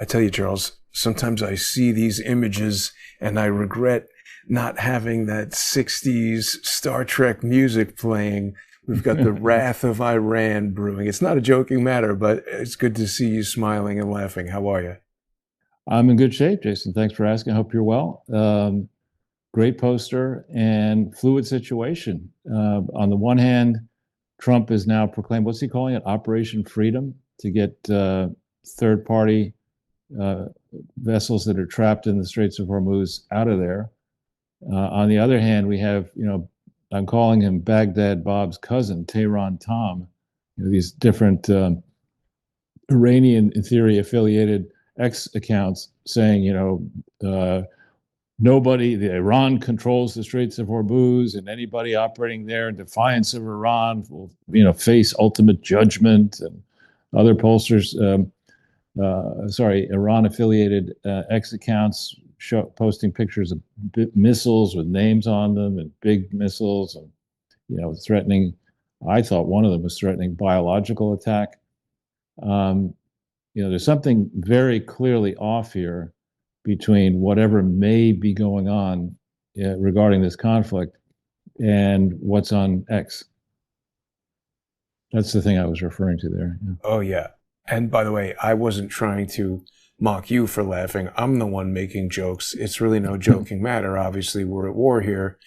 I tell you, Charles, sometimes I see these images and I regret not having that 60s Star Trek music playing. We've got the wrath of Iran brewing. It's not a joking matter, but it's good to see you smiling and laughing. How are you? I'm in good shape, Jason. Thanks for asking. I hope you're well. Great poster and fluid situation. On the one hand, Trump is now proclaimed, what's he calling it? Operation Freedom, to get third party uh, vessels that are trapped in the Straits of Hormuz out of there. On the other hand, we have, I'm calling him Baghdad Bob's cousin, Tehran Tom, these different Iranian, in theory, affiliated X accounts saying, nobody, the Iran controls the Straits of Hormuz, and anybody operating there in defiance of Iran will, face ultimate judgment. And other pollsters, Iran-affiliated X accounts posting pictures of missiles with names on them and big missiles, and threatening. I thought one of them was threatening biological attack. There's something very clearly off here between whatever may be going on regarding this conflict and what's on X. That's the thing I was referring to there. Yeah. Oh, yeah. And by the way, I wasn't trying to mock you for laughing. I'm the one making jokes. It's really no joking matter. Obviously, we're at war here.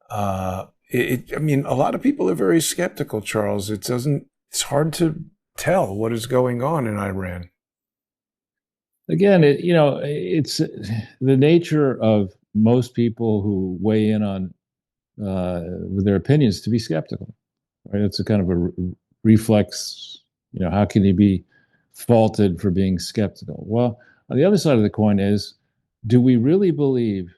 I mean, a lot of people are very skeptical, Charles. It's hard to tell what is going on in Iran. Again, it's the nature of most people who weigh in on with their opinions to be skeptical, right? It's a kind of a reflex. How can you be faulted for being skeptical? Well, on the other side of the coin is, do we really believe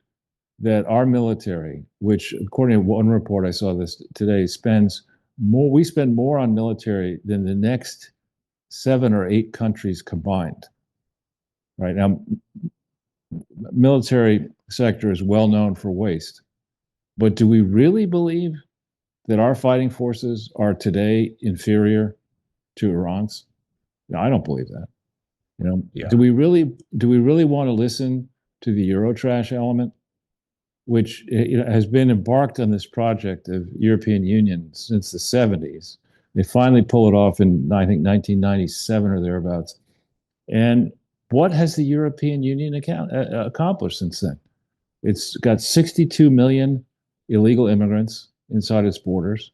that our military, which according to one report I saw this today, we spend more on military than the next 7 or 8 countries combined? Right now, military sector is well known for waste, but do we really believe that our fighting forces are today inferior to Iran's? No, I don't believe that. Yeah. Do we really want to listen to the Eurotrash element, which has been embarked on this project of European Union since the 70s? They finally pull it off in, I think, 1997 or thereabouts. And what has the European Union accomplished since then? It's got 62 million illegal immigrants inside its borders.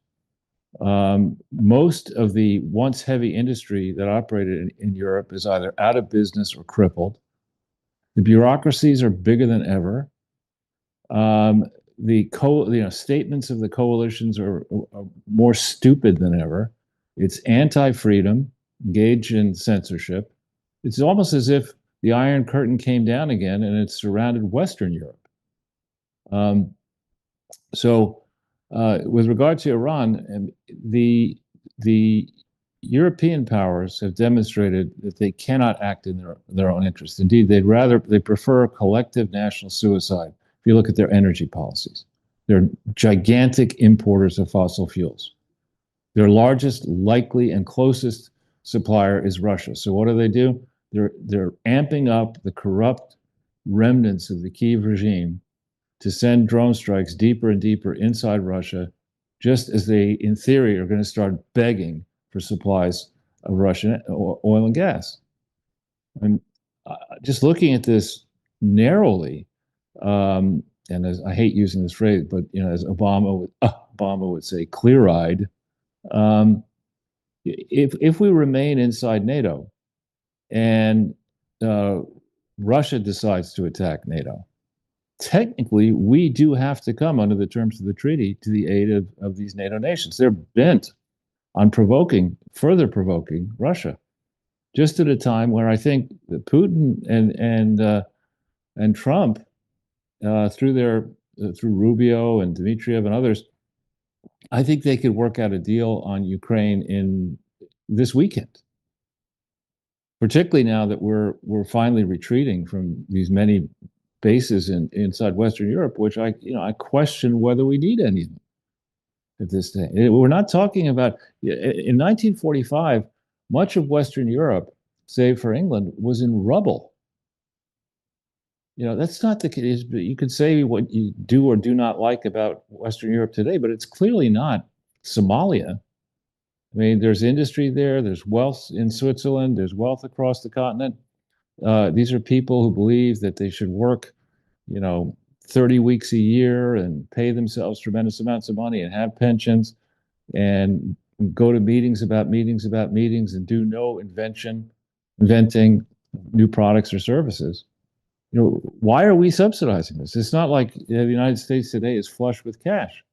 Most of the once heavy industry that operated in Europe is either out of business or crippled. The bureaucracies are bigger than ever. The statements of the coalitions are more stupid than ever. It's anti-freedom, engaged in censorship. It's almost as if the Iron Curtain came down again and it surrounded Western Europe. With regard to Iran, the European powers have demonstrated that they cannot act in their own interest. Indeed, they prefer collective national suicide. If you look at their energy policies, they're gigantic importers of fossil fuels. Their largest, likely, and closest supplier is Russia. So what do? They're amping up the corrupt remnants of the Kiev regime to send drone strikes deeper and deeper inside Russia, just as they, in theory, are going to start begging for supplies of Russian oil and gas. And just looking at this narrowly, and as I hate using this phrase, but as Obama would say, clear-eyed. If we remain inside NATO, and Russia decides to attack NATO, technically, we do have to come under the terms of the treaty to the aid of these NATO nations. They're bent on further provoking Russia, just at a time where I think that Putin and Trump, through Rubio and Dmitriev and others, I think they could work out a deal on Ukraine in this weekend. Particularly now that we're finally retreating from these many bases inside Western Europe, which I question whether we need any at this day. We're not talking about in 1945. Much of Western Europe, save for England, was in rubble. That's not the case. But you could say what you do or do not like about Western Europe today, but it's clearly not Somalia. I mean, there's industry there, there's wealth in Switzerland, there's wealth across the continent. These are people who believe that they should work, you know, 30 weeks a year and pay themselves tremendous amounts of money and have pensions and go to meetings about meetings about meetings and do no inventing new products or services. Why are we subsidizing this? It's not like the United States today is flush with cash.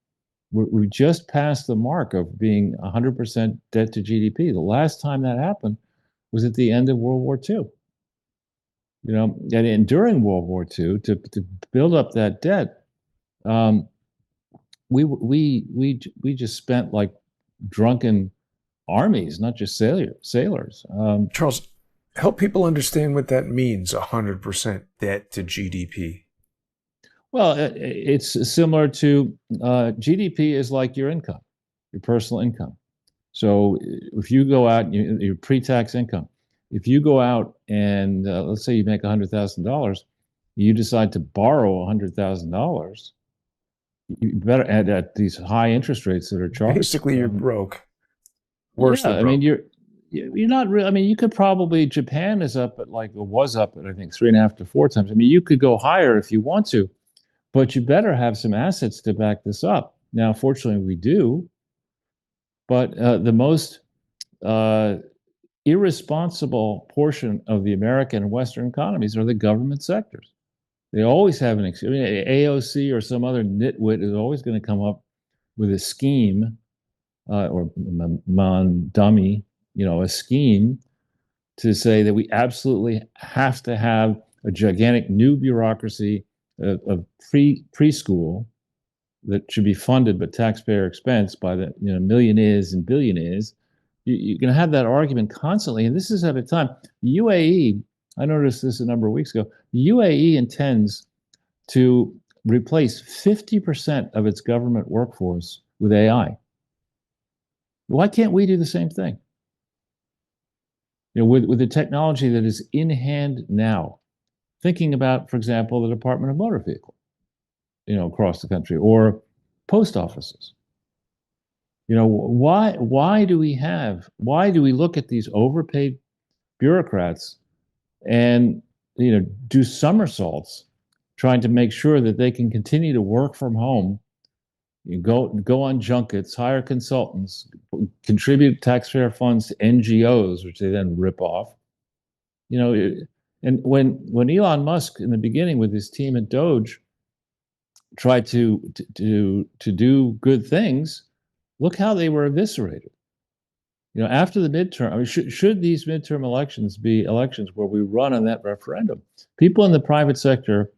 We just passed the mark of being 100% debt to GDP. The last time that happened was at the end of World War II. And during World War II, to build up that debt, um, we just spent like drunken armies, not just sailors. Charles, help people understand what that means, 100% debt to GDP. Well, it's similar to GDP is like your income, your personal income. So if you go out, your pre-tax income, if you go out and let's say you make $100,000, you decide to borrow $100,000, you better add at these high interest rates that are charged. Basically, you're broke. Worse Yeah, than I broke. mean you're not really. I mean, you could probably Japan is up at like or was up at I think 3.5 to 4 times. I mean, you could go higher if you want to, but you better have some assets to back this up. Now, fortunately, we do, but the most uh, irresponsible portion of the American and Western economies are the government sectors. They always have an excuse. I mean, AOC or some other nitwit is always going to come up with a scheme or dummy, a scheme to say that we absolutely have to have a gigantic new bureaucracy of preschool that should be funded at taxpayer expense by the millionaires and billionaires. You're going to have that argument constantly, and this is at a time. UAE, I noticed this a number of weeks ago. UAE intends to replace 50% of its government workforce with AI. Why can't we do the same thing? With the technology that is in hand now, thinking about, for example, the Department of Motor Vehicle, across the country, or post offices. Why do we look at these overpaid bureaucrats and do somersaults trying to make sure that they can continue to work from home, go on junkets, hire consultants, contribute taxpayer funds to NGOs, which they then rip off. And when Elon Musk in the beginning with his team at Doge tried to do good things, look how they were eviscerated. After the midterm, I mean, should these midterm elections be elections where we run on that referendum? People in the private sector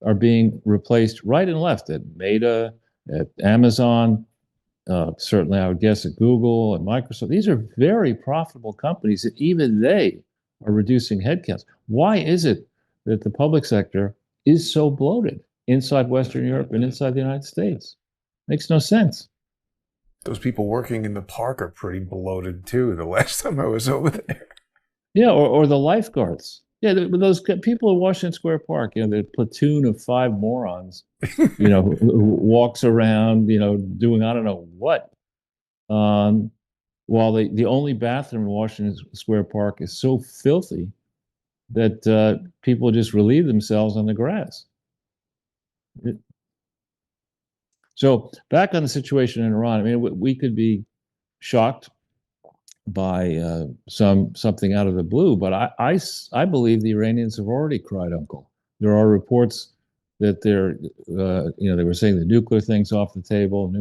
are being replaced right and left at Meta, at Amazon, certainly I would guess at Google and Microsoft. These are very profitable companies, and even they are reducing headcounts. Why is it that the public sector is so bloated inside Western Europe and inside the United States? Makes no sense. Those people working in the park are pretty bloated too. The last time I was over there. Yeah, or the lifeguards. Yeah, those people in Washington Square Park, the platoon of 5 morons, who walks around, doing I don't know what. While the only bathroom in Washington Square Park is so filthy that people just relieve themselves on the grass. So back on the situation in Iran, I mean, we could be shocked by something out of the blue, but I believe the Iranians have already cried uncle. There are reports that they were saying the nuclear thing's off the table.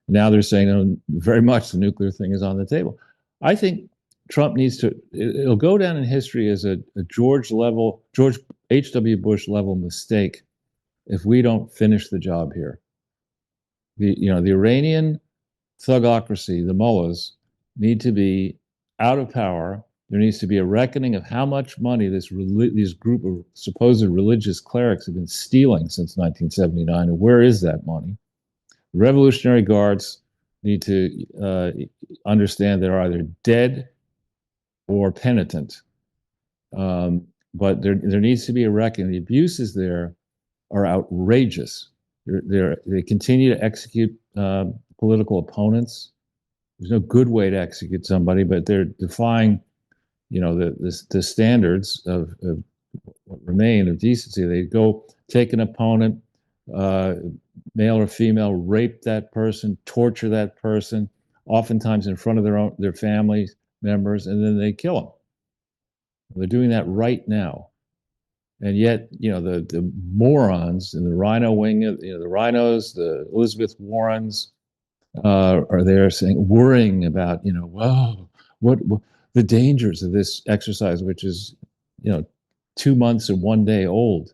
Now they're saying, no, very much the nuclear thing is on the table. I think Trump needs to, it'll go down in history as a George H.W. Bush level mistake if we don't finish the job here. The Iranian thugocracy, the mullahs, need to be out of power. There needs to be a reckoning of how much money this group of supposed religious clerics have been stealing since 1979, and where is that money? The Revolutionary Guards need to understand they're either dead or penitent. but there needs to be a reckoning. The abuses there are outrageous. They continue to execute political opponents. There's no good way to execute somebody, but they're defying, the standards of what remain of decency. They go take an opponent, male or female, rape that person, torture that person, oftentimes in front of their family members, and then they kill them. They're doing that right now. And yet, the morons in the Rhino wing, the Rhinos, the Elizabeth Warrens, are there worrying about, whoa, what the dangers of this exercise, which is, 2 months and 1 day old.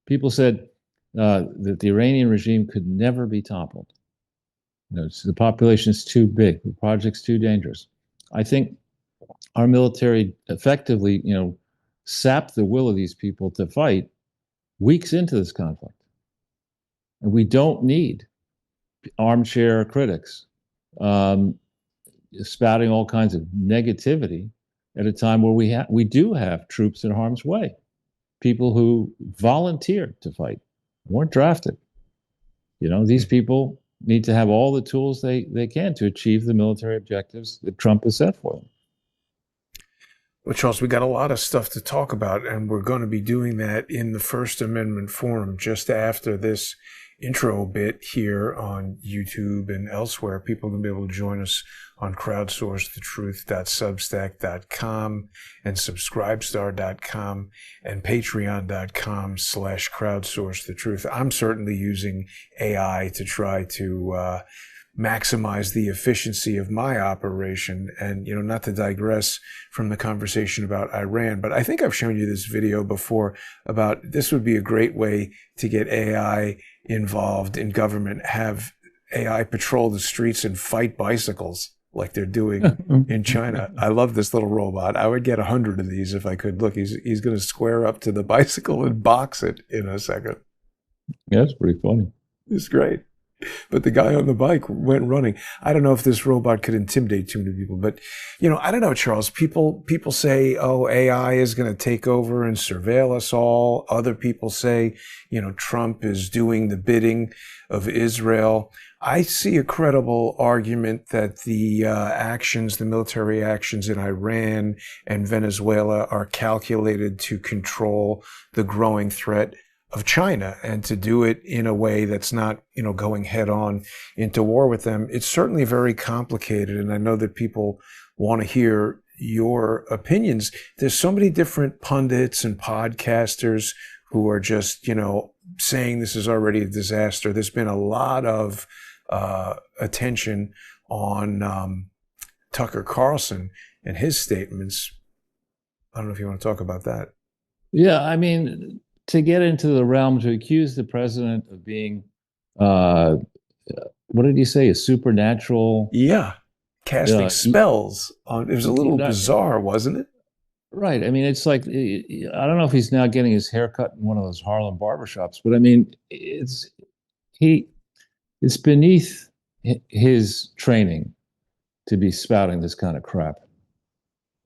People said that the Iranian regime could never be toppled. The population is too big, the project's too dangerous. I think our military effectively, sapped the will of these people to fight weeks into this conflict. And we don't need armchair critics spouting all kinds of negativity at a time where we do have troops in harm's way, people who volunteered to fight, weren't drafted. These people need to have all the tools they can to achieve the military objectives that Trump has set for them. Well, Charles, we got a lot of stuff to talk about, and we're going to be doing that in the First Amendment Forum just after this intro bit here on YouTube and elsewhere. People are going to be able to join us on crowdsourcethetruth.substack.com and subscribestar.com and patreon.com/crowdsourcethetruth. I'm certainly using AI to try to maximize the efficiency of my operation. And, not to digress from the conversation about Iran, but I think I've shown you this video before about this would be a great way to get AI involved in government, have AI patrol the streets and fight bicycles like they're doing in China. I love this little robot. I would get 100 of these if I could. Look, he's going to square up to the bicycle and box it in a second. Yeah, that's pretty funny. It's great. But the guy on the bike went running. I don't know if this robot could intimidate too many people, but, I don't know, Charles. People say, oh, AI is going to take over and surveil us all. Other people say, Trump is doing the bidding of Israel. I see a credible argument that the military actions in Iran and Venezuela are calculated to control the growing threat of China, and to do it in a way that's not, going head on into war with them. It's certainly very complicated, and I know that people want to hear your opinions. There's so many different pundits and podcasters who are just, saying this is already a disaster. There's been a lot of attention on Tucker Carlson and his statements. I don't know if you want to talk about that. Yeah, I mean, to get into the realm to accuse the president of being, what did he say, a supernatural? Yeah, casting spells on. It was a little bizarre, wasn't it? Right. I mean, it's like, I don't know if he's now getting his hair cut in one of those Harlem barbershops, but I mean, it's beneath his training to be spouting this kind of crap.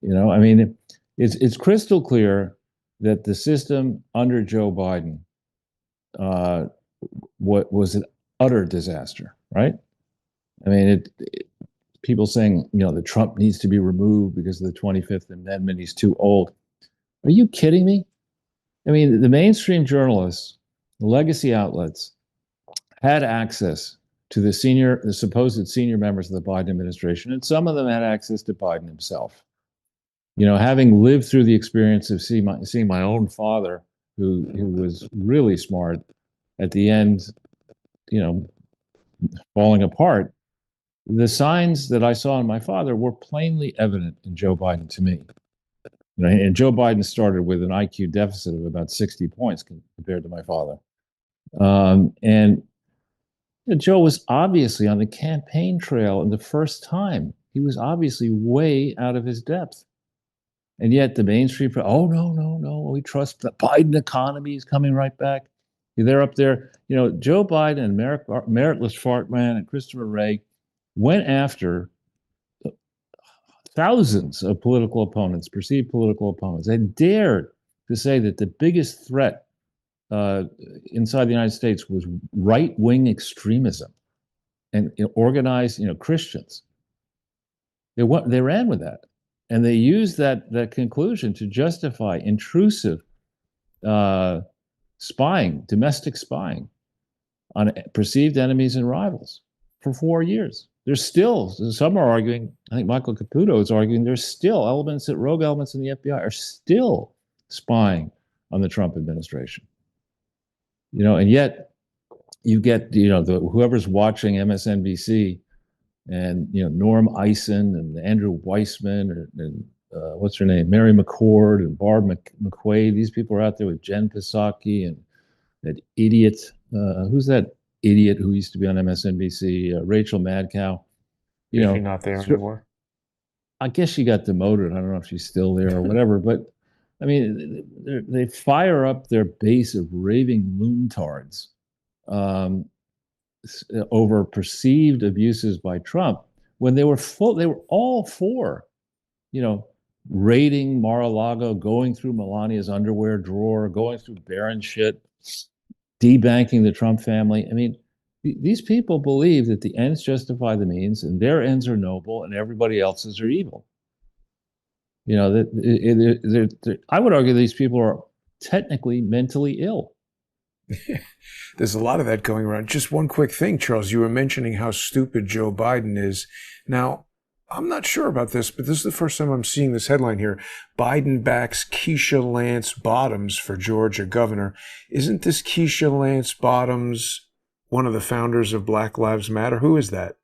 I mean, it's crystal clear that the system under Joe Biden was an utter disaster, right? I mean, people saying, that Trump needs to be removed because of the 25th Amendment, he's too old. Are you kidding me? I mean, the mainstream journalists, the legacy outlets, had access to the supposed senior members of the Biden administration, and some of them had access to Biden himself. Having lived through the experience of seeing my own father, who was really smart, at the end, falling apart, the signs that I saw in my father were plainly evident in Joe Biden to me. And Joe Biden started with an IQ deficit of about 60 points compared to my father. And Joe was obviously on the campaign trail in the first time. He was obviously way out of his depth. And yet the mainstream, oh, no, we trust the Biden economy is coming right back. They're up there. Joe Biden and meritless Fartman and Christopher Wray went after thousands of political opponents, perceived political opponents. They dared to say that the biggest threat inside the United States was right-wing extremism and organized, Christians. They ran with that, and they used that conclusion to justify intrusive spying, domestic spying on perceived enemies and rivals for 4 years. There's still, some are arguing, I think Michael Caputo is arguing, there's still rogue elements in the FBI are still spying on the Trump administration. And yet you get, whoever's watching MSNBC and, Norm Eisen and Andrew Weissman and what's her name, Mary McCord and Barb McQuaid, these people are out there with Jen Psaki and that idiot, who's that idiot who used to be on MSNBC, Rachel Madcow. Is she not there anymore? I guess she got demoted. I don't know if she's still there or whatever, but I mean, they fire up their base of raving loontards over perceived abuses by Trump when they were all for, raiding Mar-a-Lago, going through Melania's underwear drawer, going through Barron shit, debanking the Trump family. I mean, these people believe that the ends justify the means and their ends are noble and everybody else's are evil. I would argue these people are technically mentally ill. There's a lot of that going around. Just one quick thing, Charles. You were mentioning how stupid Joe Biden is. Now, I'm not sure about this, but this is the first time I'm seeing this headline here. Biden backs Keisha Lance Bottoms for Georgia governor. Isn't this Keisha Lance Bottoms one of the founders of Black Lives Matter? Who is that?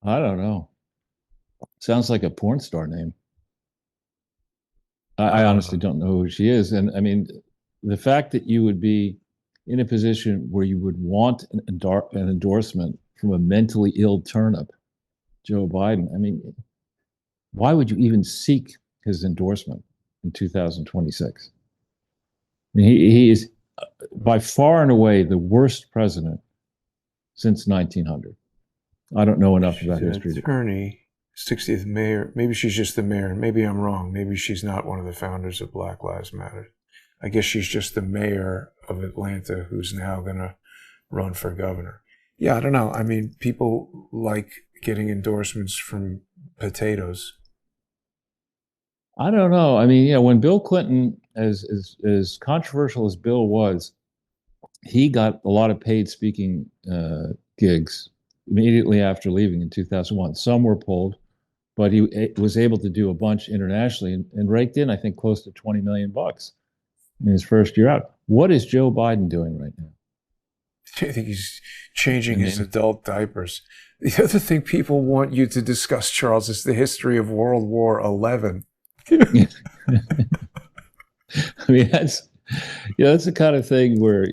I don't know. Sounds like a porn star name. I honestly don't know who she is. And I mean, the fact that you would be in a position where you would want an endorsement from a mentally ill turnip, Joe Biden, I mean, why would you even seek his endorsement in 2026? I mean, he is by far and away the worst president since 1900. I don't know enough about history. Attorney, 60th mayor. Maybe she's just the mayor. Maybe I'm wrong. Maybe she's not one of the founders of Black Lives Matter. I guess she's just the mayor of Atlanta who's now going to run for governor. Yeah, I don't know. I mean, people like getting endorsements from potatoes. I don't know. I mean, when Bill Clinton, as controversial as Bill was, he got a lot of paid speaking gigs immediately after leaving in 2001. Some were pulled, but he was able to do a bunch internationally and raked in, I think, close to $20 million in his first year out. What is Joe Biden doing right now? I think he's changing his adult diapers. The other thing people want you to discuss, Charles, is the history of World War XI. I mean, that's the kind of thing where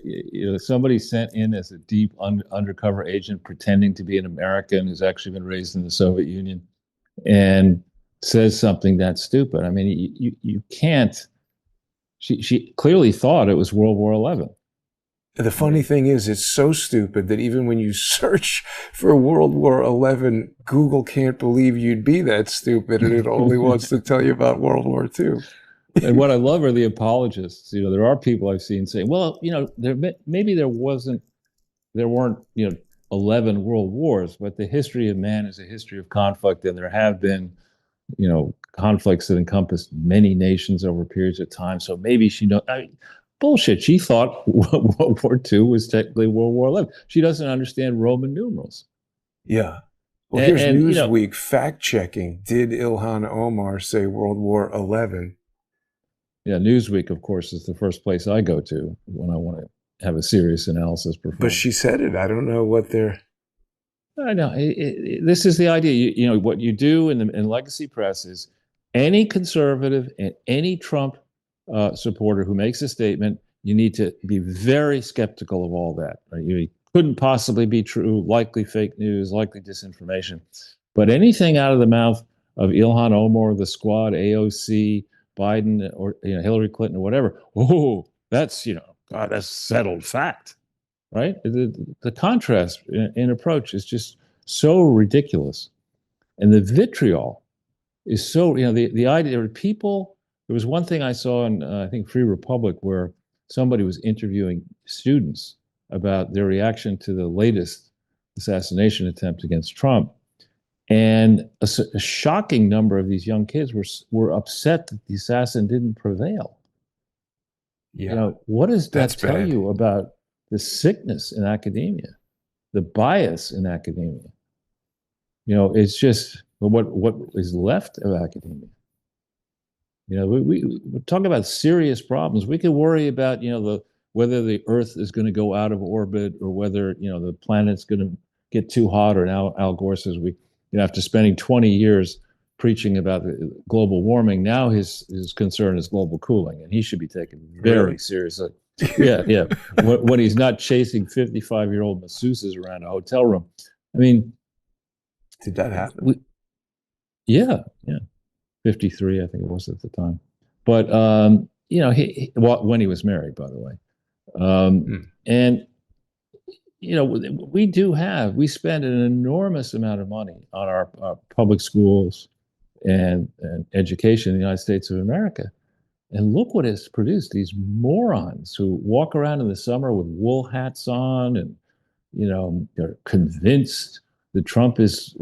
somebody sent in as a deep undercover agent pretending to be an American who's actually been raised in the Soviet Union and says something that stupid. I mean, you can't. She clearly thought it was World War XI. The funny thing is, it's so stupid that even when you search for World War XI, Google can't believe you'd be that stupid, and it only wants to tell you about World War II. And what I love are the apologists. There are people I've seen saying, well, maybe there weren't 11 world wars, but the history of man is a history of conflict, and there have been, conflicts that encompassed many nations over periods of time. So maybe she knows. Bullshit. She thought World War II was technically World War XI. She doesn't understand Roman numerals. Yeah. Well, here's Newsweek fact-checking. Did Ilhan Omar say World War XI? Yeah, Newsweek, of course, is the first place I go to when I want to have a serious analysis performed. But she said it. I don't know what they're... I know. This is the idea. What you do in legacy press is any conservative and any Trump supporter who makes a statement, you need to be very skeptical of all that. Right? You couldn't possibly be true, likely fake news, likely disinformation. But anything out of the mouth of Ilhan Omar, the squad, AOC, Biden, or Hillary Clinton, or whatever, that's that's settled fact, right? The contrast in approach is just so ridiculous, and the vitriol is so the idea there are people There was one thing I saw in, I think, Free Republic, where somebody was interviewing students about their reaction to the latest assassination attempt against Trump. And a shocking number of these young kids were upset that the assassin didn't prevail. Yeah, what does that that's tell bad. you about the sickness in academia, the bias in academia? It's just what is left of academia. We talk about serious problems. We could worry about, whether the Earth is going to go out of orbit, or whether, the planet's going to get too hot, or now Al Gore says after spending 20 years preaching about global warming, now his concern is global cooling, and he should be taken very seriously. Yeah. When he's not chasing 55-year-old masseuses around a hotel room. I mean, did that happen? Yeah. 53, I think it was at the time. But when he was married, by the way. And we spend an enormous amount of money on our public schools and education in the United States of America. And look what it's produced. These morons who walk around in the summer with wool hats on, and they're convinced that Trump is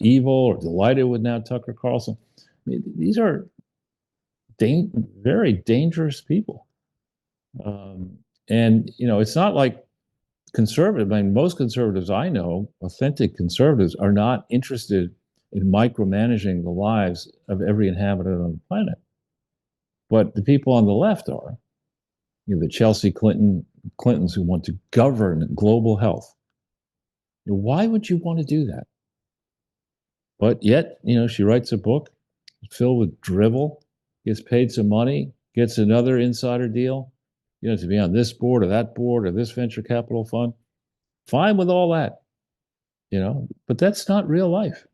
evil, or delighted with now Tucker Carlson. I mean, these are very dangerous people. And it's not like conservative. I mean, most conservatives I know, authentic conservatives, are not interested in micromanaging the lives of every inhabitant on the planet. But the people on the left are, the Chelsea Clintons who want to govern global health. Why would you want to do that? But yet, she writes a book filled with drivel, gets paid some money, gets another insider deal, to be on this board or this venture capital fund. Fine with all that, but that's not real life.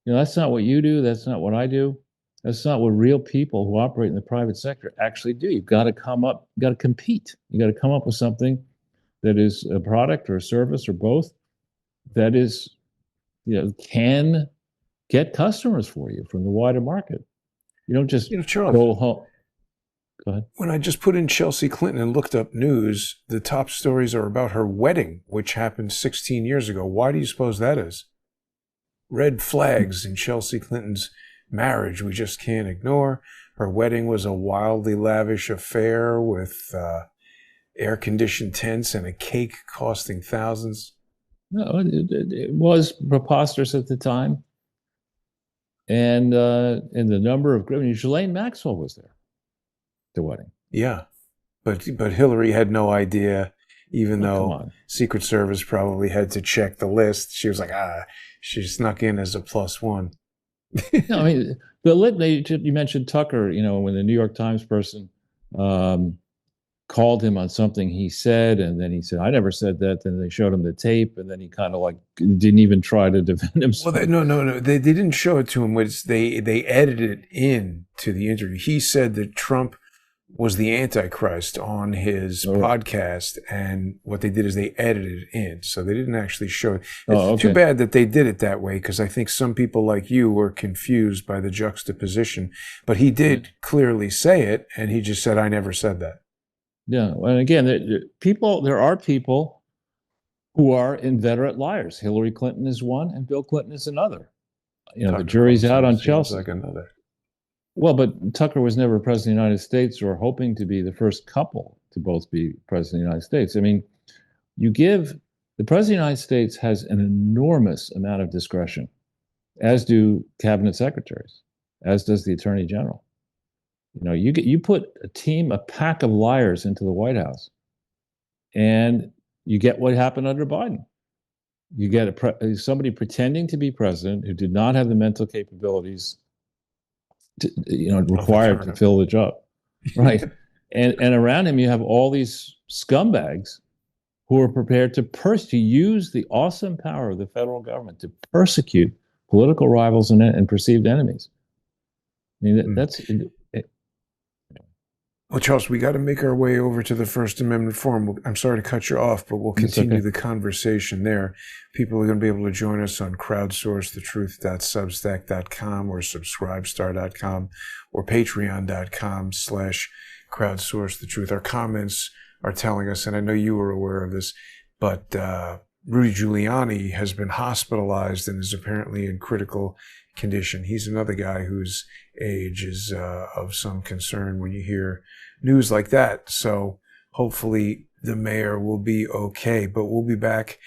That's not what you do. That's not what I do. That's not what real people who operate in the private sector actually do. You've got to compete. You got to come up with something that is a product or a service or both that is, can get customers for you from the wider market. You don't just Charles, go home. Go ahead. When I just put in Chelsea Clinton and looked up news, the top stories are about her wedding, which happened 16 years ago. Why do you suppose that is? Red flags in Chelsea Clinton's marriage we just can't ignore. Her wedding was a wildly lavish affair with air-conditioned tents and a cake costing thousands. No, it was preposterous at the time. And the number of, Ghislaine Maxwell was there, the wedding. Yeah, but Hillary had no idea, even though Secret Service probably had to check the list. She was like, she snuck in as a +1. No, I mean, you mentioned Tucker, when the New York Times person called him on something he said, and then he said, I never said that. Then they showed him the tape, and then he kind of didn't even try to defend himself. Well, no. They didn't show it to him. They edited it in to the interview. He said that Trump was the Antichrist on his podcast, and what they did is they edited it in. So they didn't actually show it. It's too bad that they did it that way, because I think some people like you were confused by the juxtaposition. But he did clearly say it, and he just said, I never said that. Yeah, and again, there are people who are inveterate liars. Hillary Clinton is one, and Bill Clinton is another. The jury's out on Chelsea. Like another. Well, but Tucker was never president of the United States, or hoping to be the first couple to both be president of the United States. I mean, the president of the United States has an enormous amount of discretion, as do cabinet secretaries, as does the attorney general. You put a pack of liars into the White House, and you get what happened under Biden. You get somebody pretending to be president who did not have the mental capabilities required to fill the job, right? and around him, you have all these scumbags who are prepared to use the awesome power of the federal government to persecute political rivals and perceived enemies. I mean, that's. Well, Charles, we got to make our way over to the First Amendment Forum. I'm sorry to cut you off, but we'll It's continue okay. the conversation there. People are going to be able to join us on crowdsourcethetruth.substack.com or subscribestar.com or patreon.com/crowdsourcethetruth. Our comments are telling us, and I know you were aware of this, but Rudy Giuliani has been hospitalized and is apparently in critical condition. He's another guy whose age is of some concern when you hear news like that. So hopefully the mayor will be okay, but we'll be back